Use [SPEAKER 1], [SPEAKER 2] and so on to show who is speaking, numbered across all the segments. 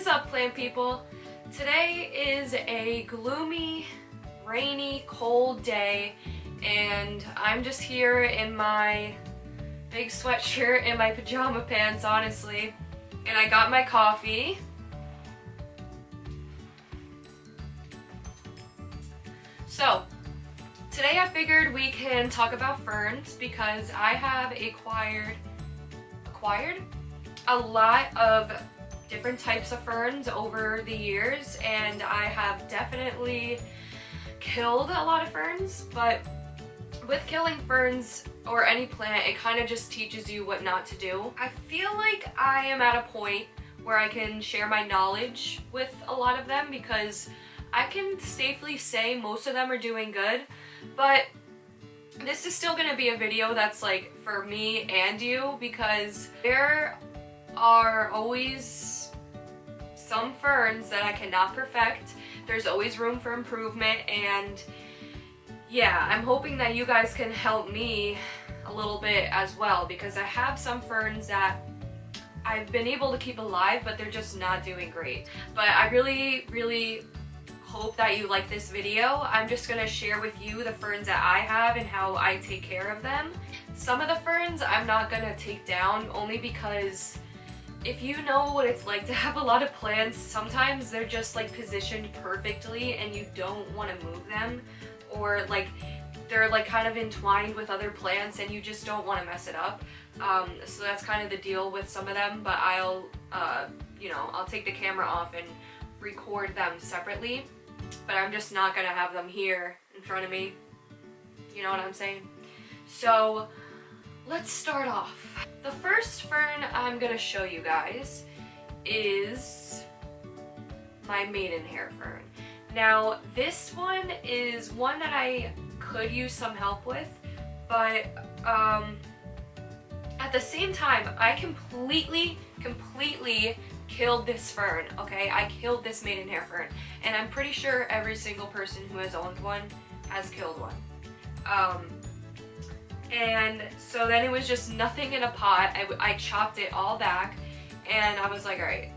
[SPEAKER 1] up, plant people? Today is a gloomy, rainy, cold day, and I'm just here in my big sweatshirt and my pajama pants, honestly. And I got my coffee. So, today I figured we can talk about ferns because I have acquired a lot of different types of ferns over the years, and I have definitely killed a lot of ferns, but with killing ferns or any plant, it kind of just teaches you what not to do. I feel like I am at a point where I can share my knowledge with a lot of them because I can safely say most of them are doing good, but this is still going to be a video that's like for me and you because there are always some ferns that I cannot perfect. There's always room for improvement, and yeah, I'm hoping that you guys can help me a little bit as well because I have some ferns that I've been able to keep alive, but they're just not doing great. But I really hope that you like this video. I'm just gonna share with you the ferns that I have and how I take care of them. Some of the ferns I'm not gonna take down only because if you know what it's like to have a lot of plants, sometimes they're just like positioned perfectly and you don't want to move them, or like they're like kind of entwined with other plants and you just don't want to mess it up. So that's kind of the deal with some of them, but I'll take the camera off and record them separately, but I'm just not gonna have them here in front of me. You know what I'm saying? So let's start off. The first fern I'm gonna show you guys is my maidenhair fern. Now this one is one that I could use some help with, but at the same time I completely killed this fern, okay? I killed this maidenhair fern, and I'm pretty sure every single person who has owned one has killed one. And so then it was just nothing in a pot. I chopped it all back, and I was like, alright,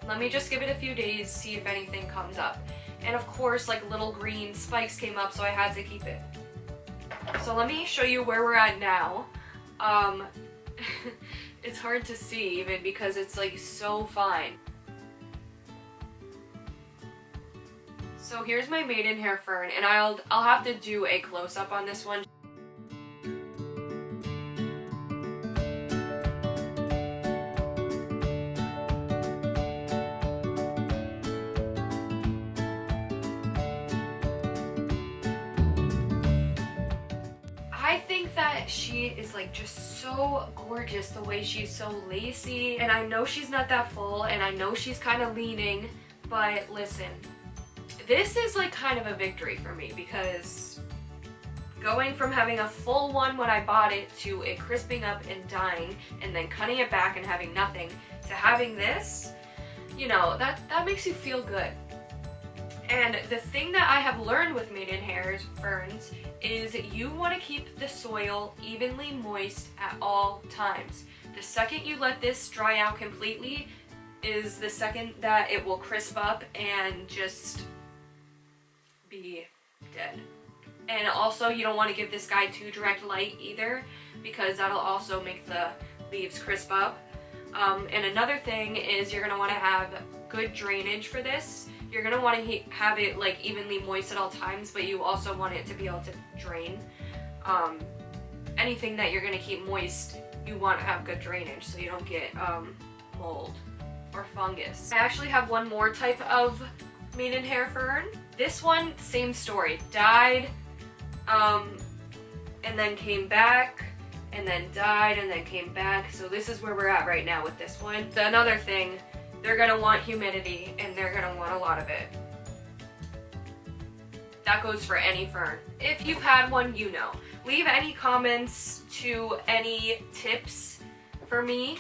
[SPEAKER 1] let me just give it a few days, see if anything comes up. And of course, like little green spikes came up, so I had to keep it. So let me show you where we're at now. It's hard to see even because it's like so fine. So here's my maidenhair fern, and I'll have to do a close-up on this one. I think that she is like just so gorgeous the way she's so lacy, and I know she's not that full, and I know she's kind of leaning, but listen, this is like kind of a victory for me because going from having a full one when I bought it to it crisping up and dying and then cutting it back and having nothing to having this, you know, that makes you feel good. And the thing that I have learned with maidenhair ferns is you want to keep the soil evenly moist at all times. The second you let this dry out completely is the second that it will crisp up and just be dead. And also you don't want to give this guy too direct light either because that'll also make the leaves crisp up. And another thing is you're going to want to have good drainage for this. You're going to want to have it like evenly moist at all times, but you also want it to be able to drain. Anything that you're going to keep moist, you want to have good drainage so you don't get mold or fungus. I actually have one more type of maidenhair fern. This one, same story. Died, and then came back, and then died, and then came back. So this is where we're at right now with this one. Another thing, they're gonna want humidity, and they're gonna want a lot of it. That goes for any fern. If you've had one, you know. Leave any comments to any tips for me,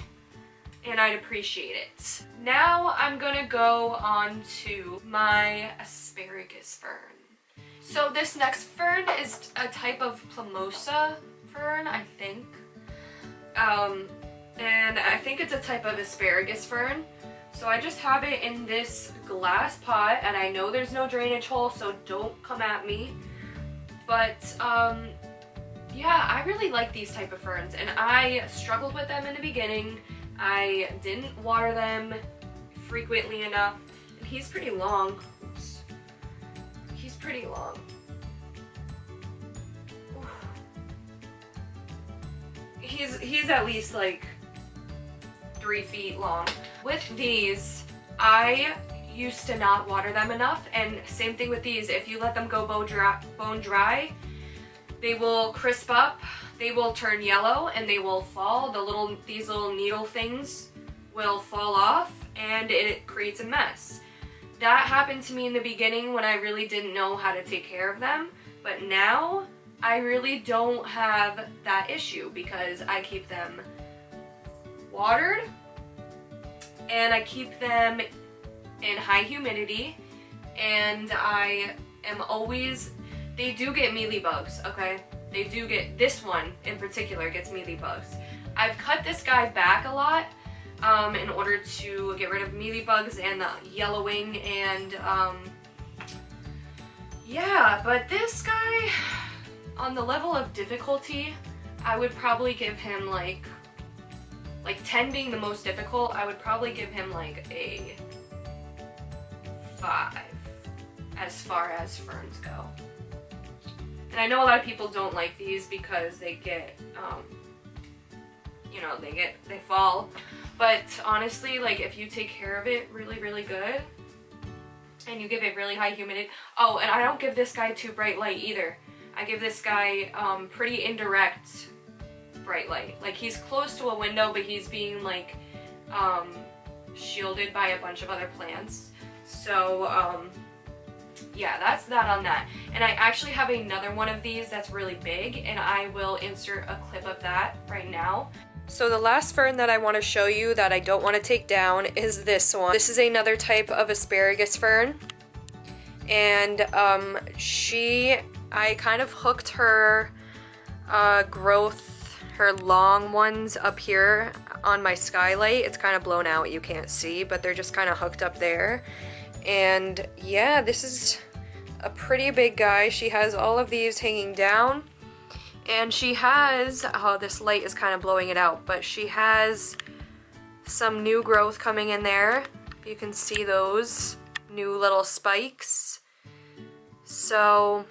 [SPEAKER 1] and I'd appreciate it. Now I'm gonna go on to my asparagus fern. So this next fern is a type of PLUMOSUS fern, I think. And I think it's a type of asparagus fern. So I just have it in this glass pot, and I know there's no drainage hole, so don't come at me. But yeah, I really like these type of ferns, and I struggled with them in the beginning. I didn't water them frequently enough, and he's pretty long. Oops. He's pretty long. He's at least like 3 feet long. With these, I used to not water them enough, and same thing with these. If you let them go bone dry, they will crisp up, they will turn yellow, and they will fall. These little needle things will fall off, and it creates a mess. That happened to me in the beginning when I really didn't know how to take care of them, but now I really don't have that issue because I keep them watered and I keep them in high humidity, and I am always, they do get mealybugs, okay? They do get, this one in particular gets mealybugs. I've cut this guy back a lot in order to get rid of mealybugs and the yellowing, and yeah, but this guy, on the level of difficulty, I would probably give him like 10 being the most difficult, I would probably give him like a 5 as far as ferns go. And I know a lot of people don't like these because they get, you know, they fall. But honestly, like if you take care of it really, really good, and you give it really high humidity. Oh, and I don't give this guy too bright light either. I give this guy pretty indirect bright light. Like he's close to a window, but he's being like shielded by a bunch of other plants. So yeah, that's that on that. And I actually have another one of these that's really big, and I will insert a clip of that right now. So the last fern that I want to show you that I don't want to take down is this one. This is another type of asparagus fern, and I kind of hooked her growth, her long ones up here on my skylight. It's kind of blown out, you can't see, but they're just kind of hooked up there. And yeah, this is a pretty big guy. She has all of these hanging down, and she has, oh, this light is kind of blowing it out, but she has some new growth coming in there. You can see those new little spikes. So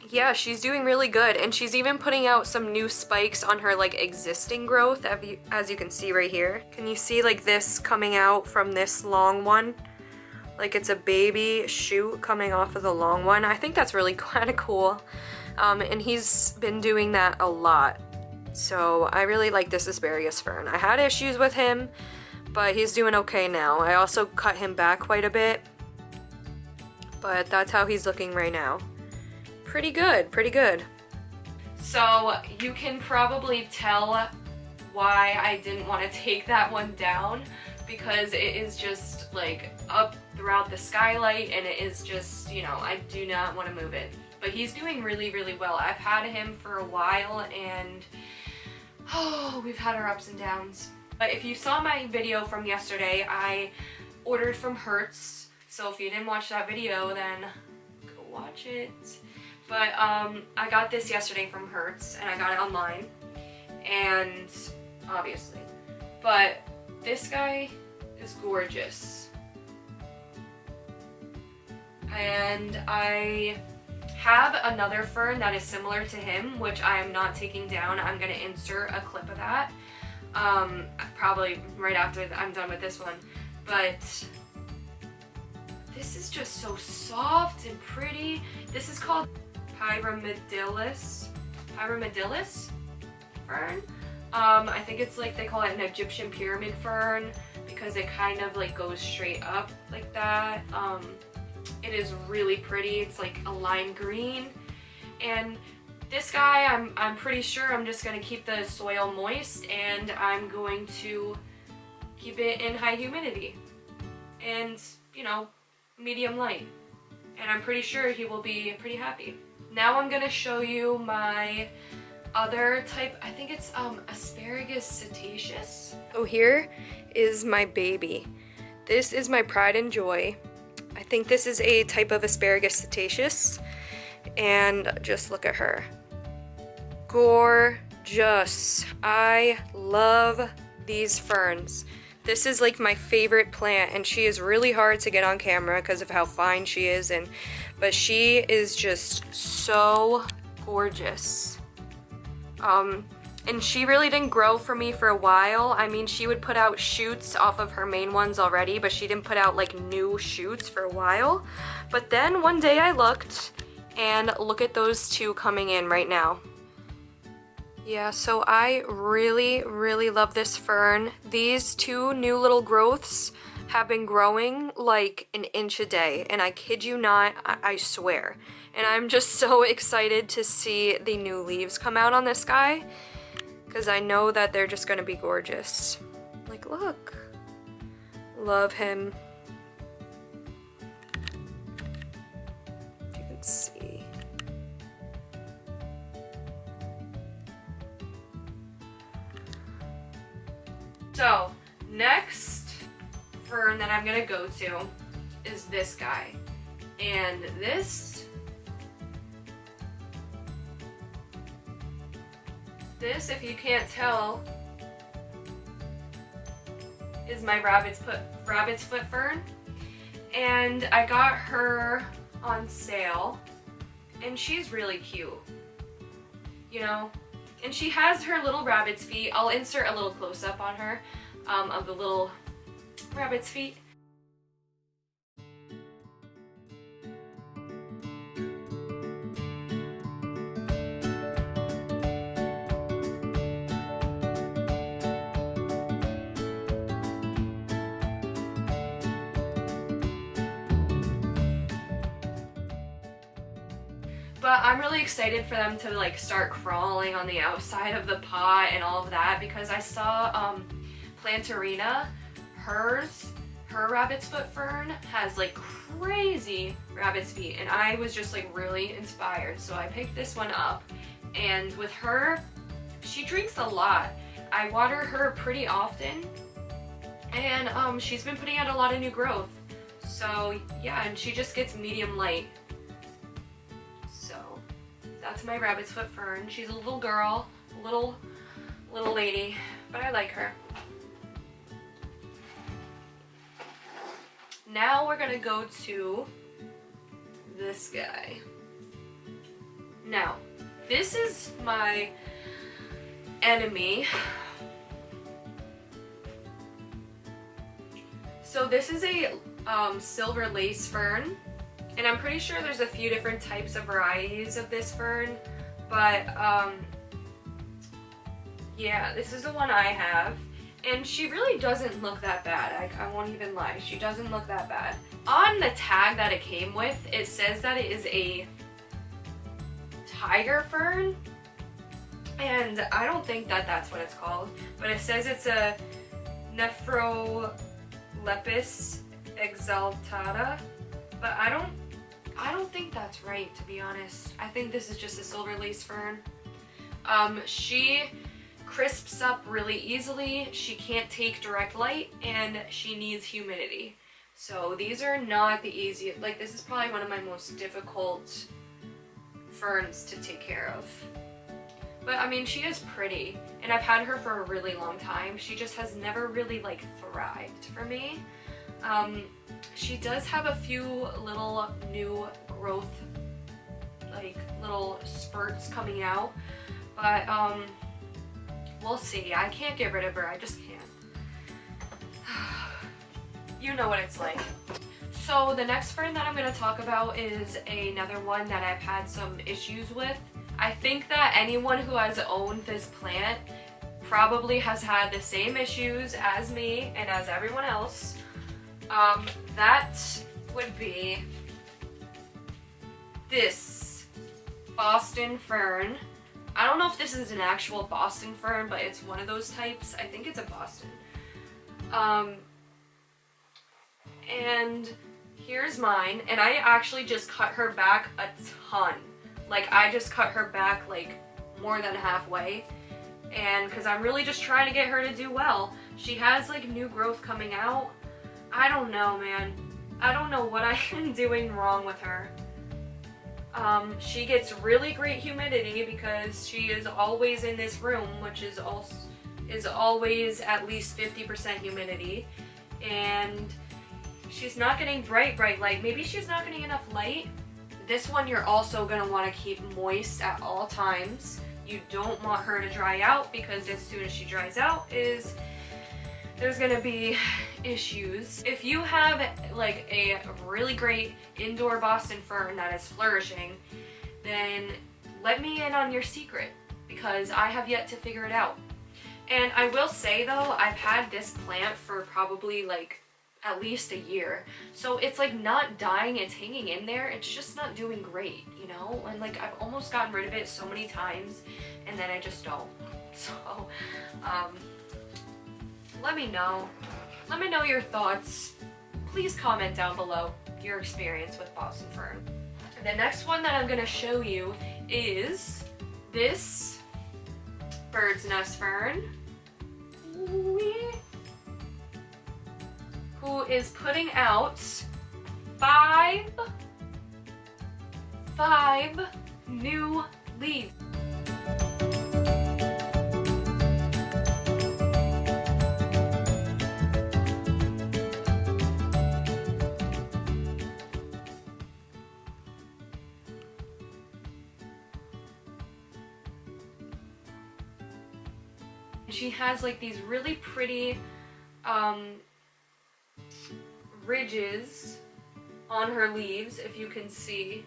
[SPEAKER 1] yeah, she's doing really good, and she's even putting out some new spikes on her like existing growth, as you can see right here. Can you see like this coming out from this long one? Like it's a baby shoot coming off of the long one. I think that's really kind of cool. And he's been doing that a lot. So I really like this asparagus fern. I had issues with him, but he's doing okay now. I also cut him back quite a bit, but that's how he's looking right now. Pretty good, pretty good. So you can probably tell why I didn't want to take that one down, because it is just like up throughout the skylight, and it is just, you know, I do not want to move it. But he's doing really, really well. I've had him for a while, and oh, we've had our ups and downs. But if you saw my video from yesterday, I ordered from Hertz. So if you didn't watch that video, then go watch it. But I got this yesterday from Hertz, and I got it online, and obviously. But this guy is gorgeous. And I have another fern that is similar to him, which I am not taking down. I'm going to insert a clip of that probably right after I'm done with this one. But this is just so soft and pretty. This is called PYRAMIDALIS fern. I think it's like they call it an Egyptian pyramid fern because it kind of like goes straight up like that. It is really pretty. It's like a lime green, and this guy, I'm pretty sure I'm just going to keep the soil moist, and I'm going to keep it in high humidity and, you know, medium light, and I'm pretty sure he will be pretty happy. Now I'm going to show you my other type. I think it's Asparagus SETACEUS. Oh, here is my baby. This is my pride and joy. I think this is a type of Asparagus SETACEUS, and just look at her. Gorgeous. I love these ferns. This is like my favorite plant, and she is really hard to get on camera because of how fine she is, but she is just so gorgeous. And she really didn't grow for me for a while. I mean, she would put out shoots off of her main ones already, but she didn't put out like new shoots for a while. But then one day I looked, and look at those two coming in right now. Yeah, so I really, really love this fern. These two new little growths have been growing like an inch a day, and I kid you not, I swear. And I'm just so excited to see the new leaves come out on this guy, because I know that they're just gonna be gorgeous. Like, look. Love him. You can see. So, next fern that I'm gonna go to is this guy. And this, if you can't tell, is my rabbit's foot fern. And I got her on sale, and she's really cute, you know? And she has her little rabbit's feet. I'll insert a little close-up on her of the little rabbit's feet. But I'm really excited for them to like start crawling on the outside of the pot and all of that, because I saw Plantarina, her rabbit's foot fern has like crazy rabbit's feet, and I was just like really inspired, so I picked this one up. And with her, she drinks a lot. I water her pretty often, and she's been putting out a lot of new growth. So yeah, and she just gets medium light. That's my rabbit's foot fern. She's a little girl, little lady, but I like her. Now we're gonna go to this guy. Now, this is my enemy. So this is a silver lace fern. And I'm pretty sure there's a few different types of varieties of this fern, but yeah, this is the one I have. And she really doesn't look that bad, I won't even lie, she doesn't look that bad. On the tag that it came with, it says that it is a tiger fern, and I don't think that that's what it's called, but it says it's a Nephrolepis exaltata, but I don't think that's right, to be honest. I think this is just a silver lace fern. She crisps up really easily, she can't take direct light, and she needs humidity. So these are not the easiest, like this is probably one of my most difficult ferns to take care of. But I mean, she is pretty, and I've had her for a really long time. She just has never really like thrived for me. She does have a few little new growth, like little spurts coming out, but we'll see. I can't get rid of her, I just can't. You know what it's like. So the next fern that I'm going to talk about is another one that I've had some issues with. I think that anyone who has owned this plant probably has had the same issues as me and as everyone else. That would be this Boston fern. I don't know if this is an actual Boston fern, but it's one of those types. I think it's a Boston. And here's mine, and I actually just cut her back a ton. Like, I just cut her back like more than halfway, and because I'm really just trying to get her to do well. She has like new growth coming out, I don't know, man. I don't know what I am doing wrong with her. She gets really great humidity because she is always in this room, which is always at least 50% humidity, and she's not getting bright light. Maybe she's not getting enough light. This one you're also going to want to keep moist at all times. You don't want her to dry out, because as soon as she dries out there's going to be issues. If you have like a really great indoor Boston fern that is flourishing, then let me in on your secret, because I have yet to figure it out. And I will say though, I've had this plant for probably like at least a year, so it's like not dying, it's hanging in there, it's just not doing great, you know? And like I've almost gotten rid of it so many times and then I just don't. So let me know your thoughts. Please comment down below your experience with Boston fern. The next one that I'm going to show you is this bird's nest fern, who is putting out five new leaves. She has like these really pretty ridges on her leaves, if you can see.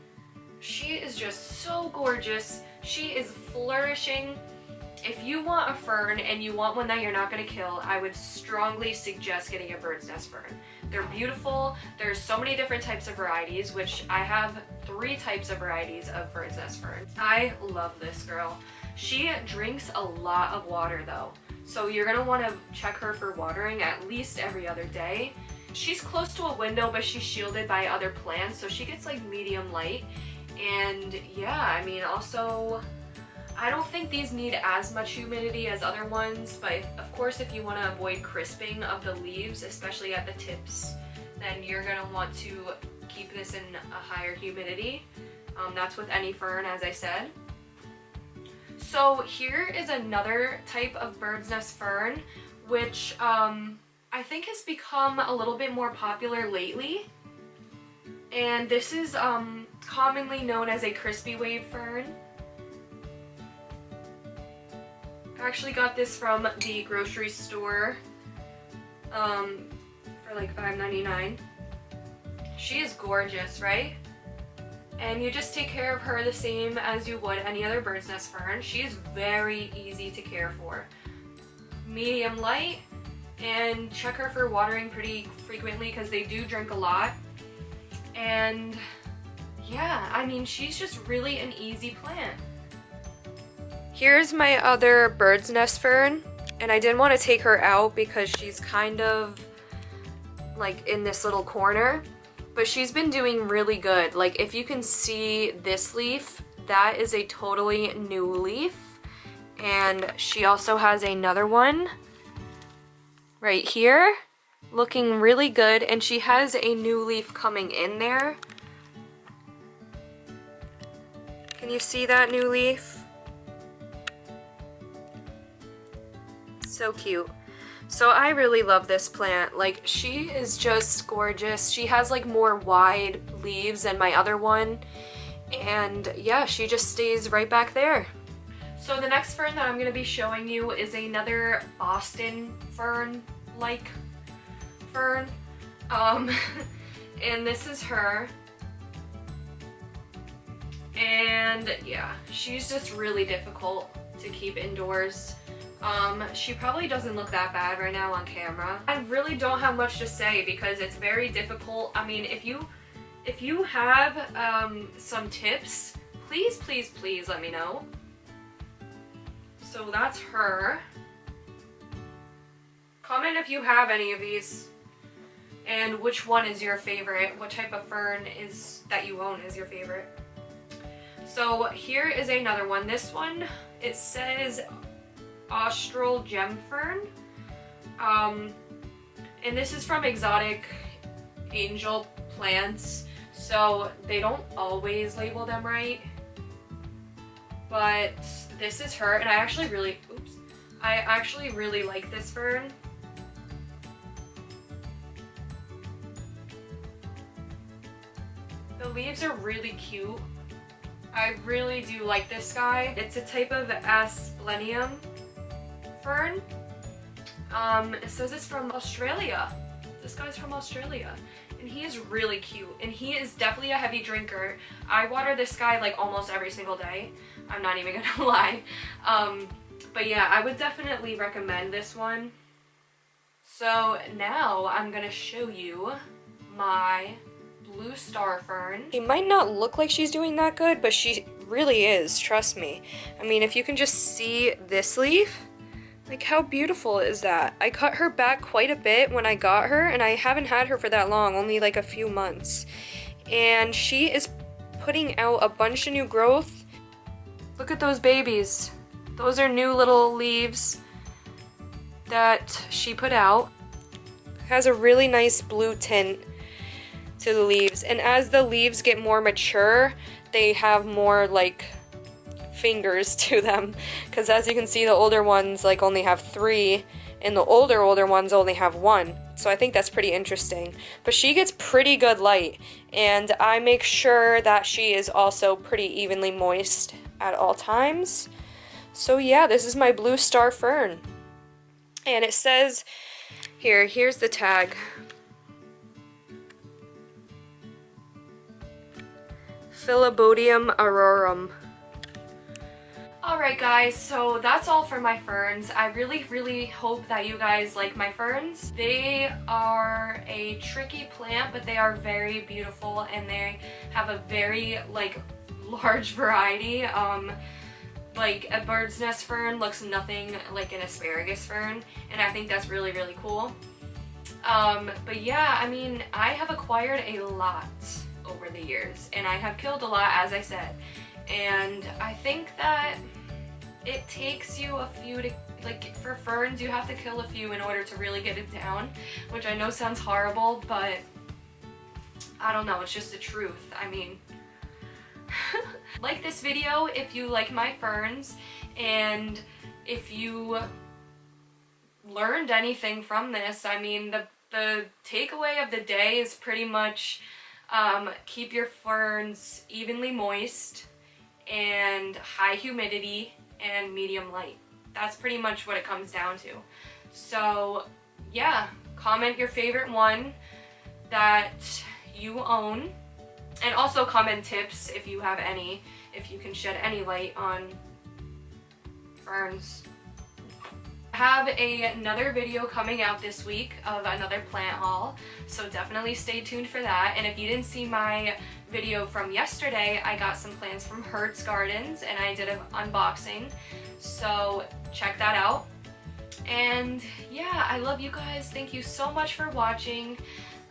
[SPEAKER 1] She is just so gorgeous. She is flourishing. If you want a fern and you want one that you're not going to kill, I would strongly suggest getting a bird's nest fern. They're beautiful. There's so many different types of varieties, which I have 3 types of varieties of bird's nest fern. I love this girl. She drinks a lot of water though, so you're going to want to check her for watering at least every other day. She's close to a window, but she's shielded by other plants, so she gets like medium light. And yeah, I mean, also, I don't think these need as much humidity as other ones, but of course if you want to avoid crisping of the leaves, especially at the tips, then you're going to want to keep this in a higher humidity. That's with any fern, as I said. So here is another type of bird's nest fern, which I think has become a little bit more popular lately. And this is commonly known as a crispy wave fern. I actually got this from the grocery store for like $5.99. She is gorgeous, right? And you just take care of her the same as you would any other bird's nest fern. She is very easy to care for. Medium light, and check her for watering pretty frequently because they do drink a lot. And yeah, I mean, she's just really an easy plant. Here's my other bird's nest fern, and I didn't want to take her out because she's kind of like in this little corner. But she's been doing really good. Like if you can see this leaf, that is a totally new leaf. And she also has another one right here, looking really good. And she has a new leaf coming in there. Can you see that new leaf? So cute. So I really love this plant. Like, she is just gorgeous. She has like more wide leaves than my other one, and yeah, she just stays right back there. So the next fern that I'm going to be showing you is another Boston fern like fern, and this is her. And yeah, she's just really difficult to keep indoors. She probably doesn't look that bad right now on camera. I really don't have much to say because it's very difficult. I mean, if you have some tips, please let me know. So that's her. Comment if you have any of these and which one is your favorite, what type of fern is that you own is your favorite. So here is another one. This one, it says Austral Gem Fern. And this is from Exotic Angel Plants, so they don't always label them right. But this is her, and I actually really like this fern. The leaves are really cute. I really do like this guy. It's a type of Asplenium fern. It says it's from Australia. This guy's from Australia. And he is really cute. And he is definitely a heavy drinker. I water this guy like almost every single day. I'm not even gonna lie. But yeah, I would definitely recommend this one. So now I'm gonna show you my Blue Star Fern. She might not look like she's doing that good, but she really is, trust me. I mean, if you can just see this leaf, like how beautiful is that? I cut her back quite a bit when I got her, and I haven't had her for that long, only like a few months. And she is putting out a bunch of new growth. Look at those babies. Those are new little leaves that she put out. Has a really nice blue tint to the leaves, and as the leaves get more mature, they have more like fingers to them, because as you can see, the older ones like only have 3 and the older ones only have 1. So I think that's pretty interesting. But she gets pretty good light, and I make sure that she is also pretty evenly moist at all times. So yeah, this is my Blue Star Fern, and it says here's the tag. Philobodium aurorum. Alright guys, so that's all for my ferns. I really hope that you guys like my ferns. They are a tricky plant, but they are very beautiful, and they have a very like large variety. Like a bird's nest fern looks nothing like an asparagus fern, and I think that's really cool. But yeah, I mean, I have acquired a lot over the years, and I have killed a lot, as I said, and I think that it takes you a few to, like, for ferns you have to kill a few in order to really get it down, which I know sounds horrible, but I don't know, it's just the truth. I mean, like this video if you like my ferns, and if you learned anything from this. I mean, the takeaway of the day is pretty much keep your ferns evenly moist and high humidity and medium light. That's pretty much what it comes down to. So yeah, comment your favorite one that you own, and also comment tips if you have any, if you can shed any light on ferns. I have another video coming out this week of another plant haul, so definitely stay tuned for that. And if you didn't see my video from yesterday, I got some plants from Hertz Gardens and I did an unboxing, so check that out. And yeah, I love you guys. Thank you so much for watching.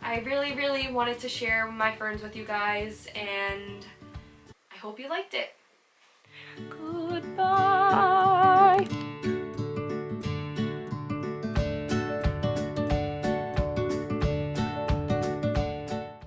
[SPEAKER 1] I really wanted to share my ferns with you guys, and I hope you liked it. Goodbye.